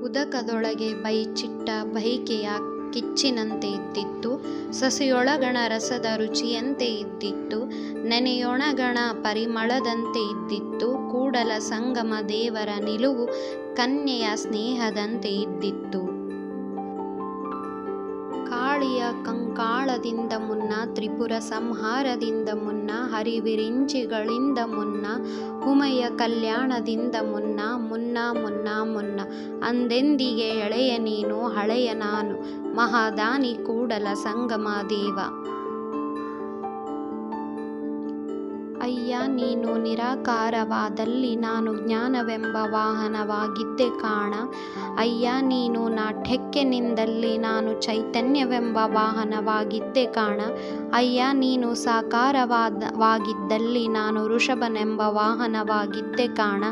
ಉದಕದೊಳಗೆ ಬೈಚಿಟ್ಟ ಬೈಕೆಯ ಕಿಚ್ಚಿನಂತೆ ಇದ್ದಿತ್ತು. ಸಸಿಯೊಳಗಣ ರಸದ ರುಚಿಯಂತೆ ಇದ್ದಿತ್ತು. ನೆನೆಯೊಣಗಣ ಪರಿಮಳದಂತೆ ಇದ್ದಿತ್ತು. ಕೂಡಲ ಸಂಗಮ ದೇವರ ನಿಲುವು ಕನ್ಯೆಯ ಸ್ನೇಹದಂತೆ ಇದ್ದಿತ್ತು. ಕಾಳಿಯ ಕಂಕಾಳದಿಂದ ಮುನ್ನ, ತ್ರಿಪುರ ಸಂಹಾರದಿಂದ ಮುನ್ನ, ಹರಿವಿರಿಂಚಿಗಳಿಂದ ಮುನ್ನ, ಉಮೆಯ ಕಲ್ಯಾಣದಿಂದ ಮುನ್ನ, ಮುನ್ನ ಮುನ್ನ ಮುನ್ನ ಅಂದೆಂದಿಗೆ ಎಳೆಯ ನೀನು ಹಳೆಯ ನಾನು, ಮಹಾದಾನಿ ಕೂಡಲ ಸಂಗಮ ದೇವ. ಅಯ್ಯ ನೀನು ನಿರಾಕಾರವಾದಲ್ಲಿ ನಾನು ಜ್ಞಾನವೆಂಬ ವಾಹನವಾಗಿದ್ದೆ ಕಾಣ. ಅಯ್ಯ ನೀನು ನಾಠ್ಯಕ್ಯನಿಂದಲ್ಲಿ ನಾನು ಚೈತನ್ಯವೆಂಬ ವಾಹನವಾಗಿದ್ದೆ ಕಾಣ. ಅಯ್ಯ ನೀನು ಸಾಕಾರವಾಗಿದ್ದಲ್ಲಿ ನಾನು ಋಷಭನೆಂಬ ವಾಹನವಾಗಿದ್ದೆ ಕಾಣ.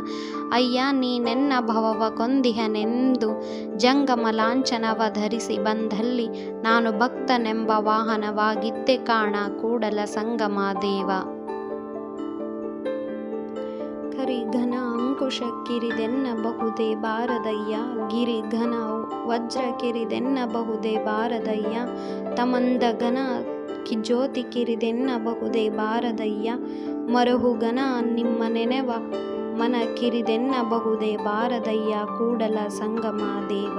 ಅಯ್ಯ ನೀನೆನ್ನ ಭವವ ಕೊಂದಿಹನೆಂದು ಜಂಗಮ ಲಾಂಛನವ ಧರಿಸಿ ಬಂದಲ್ಲಿ ನಾನು ಭಕ್ತನೆಂಬ ವಾಹನವಾಗಿದ್ದೆ ಕಾಣ. ಕೂಡಲ ಸಂಗಮ ದೇವ. ಕರಿಘನ ಅಂಕುಶ ಕಿರಿದೆನ್ನಬಹುದೇ ಬಾರದಯ್ಯ, ಗಿರಿಘನ ವಜ್ರ ಕಿರಿದೆನ್ನಬಹುದೇ ಬಾರದಯ್ಯ, ತಮಂದಘನ ಜ್ಯೋತಿ ಕಿರಿದೆನ್ನಬಹುದೇ ಬಾರದಯ್ಯ, ಮರಹುಘನ ನಿಮ್ಮ ನೆನೆವ ಮನ ಕಿರಿದೆನ್ನಬಹುದೇ ಬಾರದಯ್ಯ. ಕೂಡಲ ಸಂಗಮ ದೇವ.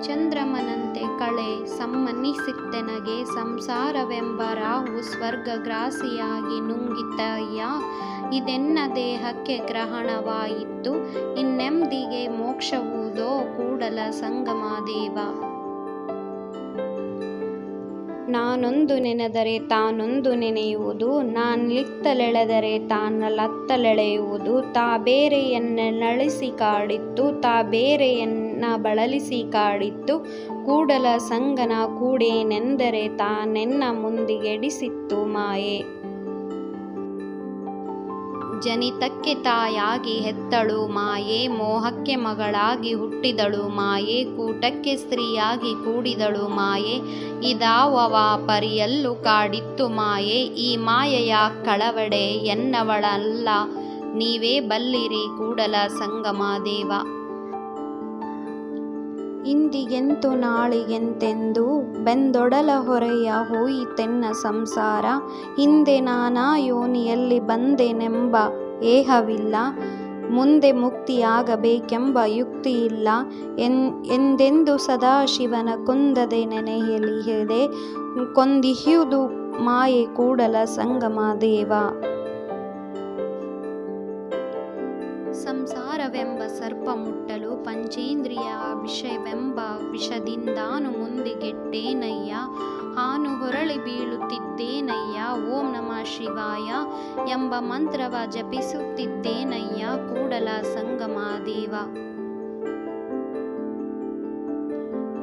ಚಂದ್ರಮನಂತೆ ಕಳೆ ಸಮ್ಮನಿಸಿತ್ತೆನಗೆ, ಸಂಸಾರವೆಂಬ ರಾಹು ಸ್ವರ್ಗಗ್ರಾಸಿಯಾಗಿ ನುಂಗಿತಯ್ಯ. ಇದೆನ್ನ ದೇಹಕ್ಕೆ ಗ್ರಹಣವಾಯಿತು, ಇನ್ನೆಂದಿಗೆ ಮೋಕ್ಷವುದೋ ಕೂಡಲ ಸಂಗಮ ದೇವ. ನಾನೊಂದು ನೆನೆದರೆ ತಾನೊಂದು ನೆನೆಯುವುದು, ನಾನಿತ್ತಲೆಳೆದರೆ ತಾನಲತ್ತಲೆಳೆಯುವುದು. ತಾ ಬೇರೆಯನ್ನೆನಳಿಸಿ ಕಾಡಿತ್ತು, ತಾ ಬೇರೆಯನ್ನ ಬಳಲಿಸಿ ಕಾಡಿತ್ತು. ಕೂಡಲ ಸಂಗನ ಕೂಡೇನೆಂದರೆ ತಾನೆನ್ನ ಮುಂದಿಗೆಡಿಸಿತ್ತು ಮಾಯೆ. ಜನಿತಕ್ಕೆ ತಾಯಾಗಿ ಹೆತ್ತಳು ಮಾಯೆ, ಮೋಹಕ್ಕೆ ಮಗಳಾಗಿ ಹುಟ್ಟಿದಳು ಮಾಯೆ, ಕೂಟಕ್ಕೆ ಸ್ತ್ರೀಯಾಗಿ ಕೂಡಿದಳು ಮಾಯೆ. ಇದಾವವ ಪರಿಯಲ್ಲೂ ಕಾಡಿತ್ತು ಮಾಯೆ. ಈ ಮಾಯೆಯ ಕಳವಡೆ ಎನ್ನವಳಲ್ಲ ನೀವೇ ಬಲ್ಲಿರಿ ಕೂಡಲ ಸಂಗಮ ದೇವ. ಇಂದಿಗೆಂತು ನಾಳಿಗೆಂತೆಂದು ಬೆಂದೊಡಲ ಹೊರೆಯ ಹೋಯಿತೆನ್ನ ಸಂಸಾರ. ಹಿಂದೆ ನಾನಾ ಯೋನಿಯಲ್ಲಿ ಬಂದೆನೆಂಬ ಏಹವಿಲ್ಲ, ಮುಂದೆ ಮುಕ್ತಿಯಾಗಬೇಕೆಂಬ ಯುಕ್ತಿಯಿಲ್ಲ. ಎಂದೆಂದು ಸದಾಶಿವನ ಕುಂದದೆ ನೆನೆಯಲಿಹದೆ, ಕೊಂದಿಹುದು ಮಾಯೆ ಕೂಡಲ ಸಂಗಮ ದೇವ. ಸಂಸಾರವೆಂಬ ಸರ್ಪ ಮುಟ್ಟಲು ಪಂಚೇಂದ್ರಿಯ ವಿಷಯವೆಂಬ ವಿಷದಿಂದಾನು ಮುಂದಿಗೆಟ್ಟೇನಯ್ಯ. ಹಾನು ಹೊರಳಿ ಬೀಳುತ್ತಿದ್ದೇನಯ್ಯ. ಓಂ ನಮಃ ಶಿವಾಯ ಎಂಬ ಮಂತ್ರವ ಜಪಿಸುತ್ತಿದ್ದೇನಯ್ಯ. ಕೂಡಲ ಸಂಗಮ ದೇವ.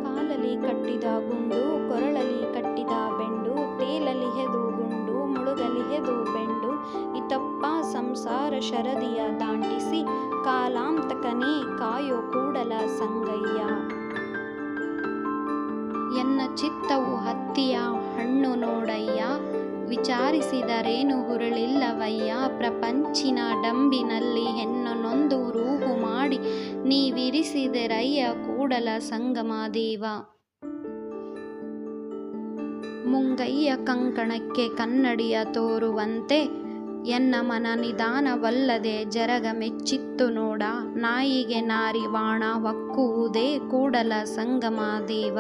ಕಾಲಲಿ ಕಟ್ಟಿದ ಗುಂಡು, ಕೊರಳಲಿ ಕಟ್ಟಿದ ಬೆಂಡು, ತೇಲಲಿಹೆದು ಗುಂಡು, ಮುಳುಗಲಿಹೆದು ಬೆಂಡು. ಇತಪ್ಪ ಸಂಸಾರ ಶರದಿಯ ದಾಂಟಿಸಿ, ಕಾಲಾಂತಕನೇ ಕಾಯೋ ಕೂಡಲ ಸಂಗಯ್ಯ. ಎನ್ನ ಚಿತ್ತವು ಹತ್ತಿಯ ಹಣ್ಣು ನೋಡಯ್ಯ, ವಿಚಾರಿಸಿದರೇನು ಹುರುಳಿಲ್ಲವಯ್ಯ. ಪ್ರಪಂಚಿನ ಡಂಬಿನಲ್ಲಿ ಹೆಣ್ಣನೊಂದು ರೂಹು ಮಾಡಿ ನೀವಿರಿಸಿದೆರಯ್ಯ ಕೂಡಲ ಸಂಗಮ ದೇವ. ಮುಂಗಯ್ಯ ಕಂಕಣಕ್ಕೆ ಕನ್ನಡಿಯ ತೋರುವಂತೆ, ಎನ್ನ ಮನ ನಿಧಾನವಲ್ಲದೆ ಜರಗ ಮೆಚ್ಚಿತ್ತು ನೋಡ. ನಾಯಿಗೆ ನಾರಿ ವಾಣ ಹೊಕ್ಕುವುದೇ ಕೂಡಲ ಸಂಗಮ ದೇವ.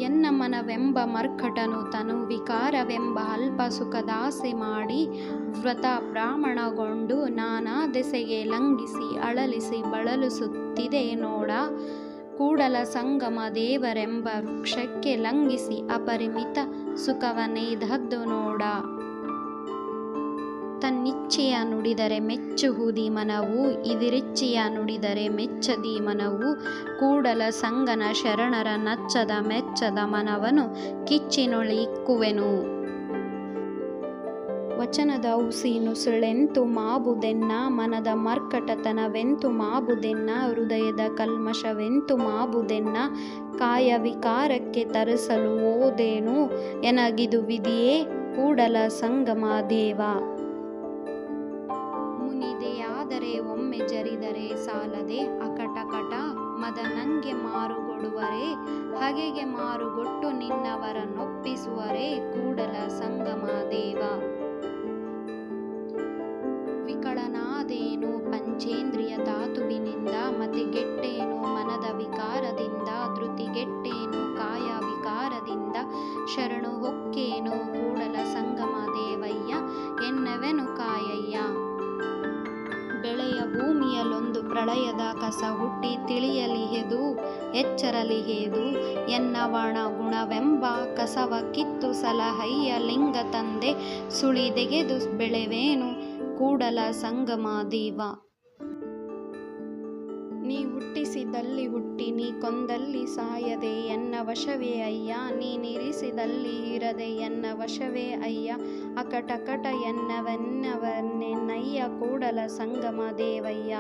ಎನ್ನ ಮನವೆಂಬ ಮರ್ಕಟನು ತನು ವಿಕಾರವೆಂಬ ಅಲ್ಪ ಸುಖದಾಸೆ ಮಾಡಿ, ವ್ರತ ಬ್ರಾಹ್ಮಣಗೊಂಡು ನಾನಾ ದೆಸೆಗೆ ಲಂಘಿಸಿ ಅಳಲಿಸಿ ಬಳಲಿಸುತ್ತಿದೆ ನೋಡ. ಕೂಡಲ ಸಂಗಮ ದೇವರೆಂಬ ವೃಕ್ಷಕ್ಕೆ ಲಂಘಿಸಿ ಅಪರಿಮಿತ ಸುಖವನ್ನೇದದ್ದು ನೋಡ. ತನ್ನಿಚ್ಛೆಯ ನುಡಿದರೆ ಮೆಚ್ಚುಹುದಿ ಮನವು, ಇದಿರಿಚ್ಛೆಯ ನುಡಿದರೆ ಮೆಚ್ಚದಿ ಮನವು. ಕೂಡಲ ಸಂಗನ ಶರಣರ ನಚ್ಚದ ಮೆಚ್ಚದ ಮನವನು ಕಿಚ್ಚಿನೊಳಿಕ್ಕುವೆನು. ವಚನದ ಹುಸಿ ನುಸುಳೆಂತು ಮಾಬುದೆನ್ನ, ಮನದ ಮರ್ಕಟತನವೆಂತು ಮಾಬುದೆನ್ನ, ಹೃದಯದ ಕಲ್ಮಶವೆಂತು ಮಾಬುದೆನ್ನ. ಕಾಯ ವಿಕಾರಕ್ಕೆ ತರಿಸಲು ಓದೇನು ಎನಗಿದು ವಿಧಿಯೇ ಕೂಡಲ ಸಂಗಮ ದೇವ. ಮುನಿದೆಯಾದರೆ ಒಮ್ಮೆ ಜರಿದರೆ ಸಾಲದೆ ಅಕಟಕಟ ಮದನಂಗೆ ಮಾರುಗೊಡುವರೆ ಹಗೆಗೆ ಮಾರುಗೊಟ್ಟು ನಿನ್ನವರನ್ನೊಪ್ಪಿಸುವರೆ ಕೂಡಲ ಸಂಗಮ ದೇವ. ವಿಕಳನಾದೇನು ಪಂಚೇಂದ್ರಿಯ ಧಾತುವಿನಿಂದ ಮತಿಗೆಟ್ಟೇನು ಮನದ ವಿಕಾರದಿಂದ ಧೃತಿಗೆಟ್ಟೇನು ಕಾಯ ವಿಕಾರದಿಂದ ಶರಣು ಹೊಕ್ಕೇನು ಕೂಡಲ ಸಂಗಮ ದೇವಯ್ಯ ಎನ್ನವೆನು ಕಾಯಯ್ಯ. ಬೆಳೆಯ ಭೂಮಿಯಲ್ಲೊಂದು ಪ್ರಳಯದ ಕಸ ಹುಟ್ಟಿ ತಿಳಿಯಲಿಹೆದು ಎಚ್ಚರಲಿಹೆದು ಎನ್ನವಣ ಗುಣವೆಂಬ ಕಸವ ಕಿತ್ತು ಸಲಹಯ್ಯ ಲಿಂಗ ತಂದೆ ಸುಳಿದೆಗೆದು ಬೆಳೆವೇನು ಕೂಡಲ ಸಂಗಮ ದೇವ. ನೀ ಹುಟ್ಟಿಸಿದಲ್ಲಿ ಹುಟ್ಟಿ ನೀ ಕೊಂದಲ್ಲಿ ಸಾಯದೆ ಎನ್ನ ವಶವೇ ಅಯ್ಯ ನೀನಿರಿಸಿದಲ್ಲಿ ಇರದೆ ಎನ್ನ ವಶವೇ ಅಯ್ಯ ಅಕಟಕಟ ಎನ್ನವೆನ್ನವನ್ನೆನ್ನಯ್ಯ ಕೂಡಲ ಸಂಗಮ ದೇವಯ್ಯ.